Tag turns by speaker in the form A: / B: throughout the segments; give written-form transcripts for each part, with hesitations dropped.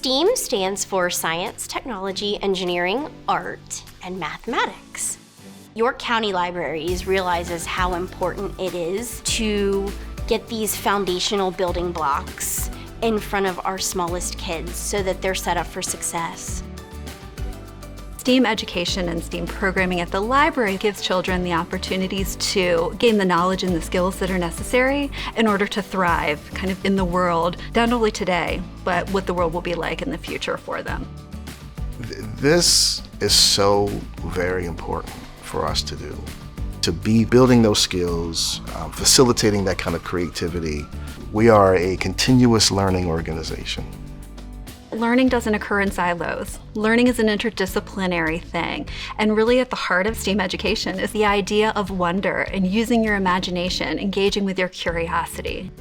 A: STEAM stands for science, technology, engineering, art, and mathematics. York County Libraries realizes how important it is to get these foundational building blocks in front of our smallest kids so that they're set up for success.
B: STEAM education and STEAM programming at the library gives children the opportunities to gain the knowledge and the skills that are necessary in order to thrive kind of in the world, not only today, but what the world will be like in the future for them.
C: This is so very important for us to do. To be building those skills, facilitating that kind of creativity. We are a continuous learning organization.
B: Learning doesn't occur in silos. Learning is an interdisciplinary thing. And really at the heart of STEAM education is the idea of wonder and using your imagination, engaging with your curiosity.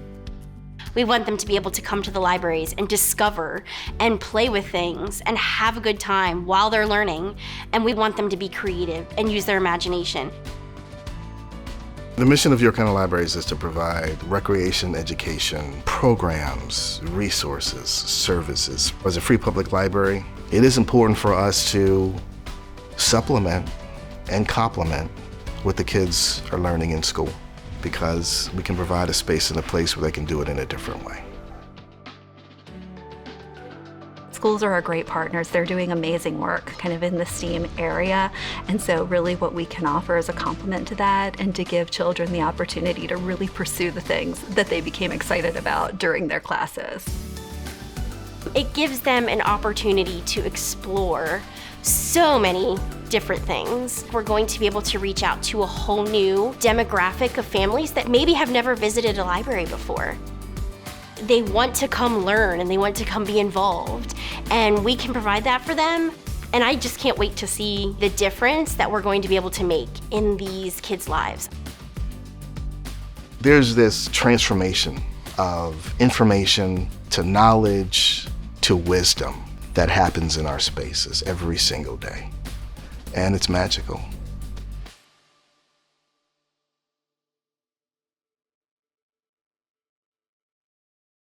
A: We want them to be able to come to the libraries and discover and play with things and have a good time while they're learning. And we want them to be creative and use their imagination.
C: The mission of York County Libraries is to provide recreation, education, programs, resources, services. As a free public library, it is important for us to supplement and complement what the kids are learning in school, because we can provide a space and a place where they can do it in a different way.
B: Schools are our great partners. They're doing amazing work kind of in the STEAM area. And so really what we can offer is a complement to that and to give children the opportunity to really pursue the things that they became excited about during their classes.
A: It gives them an opportunity to explore so many different things. We're going to be able to reach out to a whole new demographic of families that maybe have never visited a library before. They want to come learn and they want to come be involved, and we can provide that for them. And I just can't wait to see the difference that we're going to be able to make in these kids' lives.
C: There's this transformation of information to knowledge to wisdom that happens in our spaces every single day, and it's magical.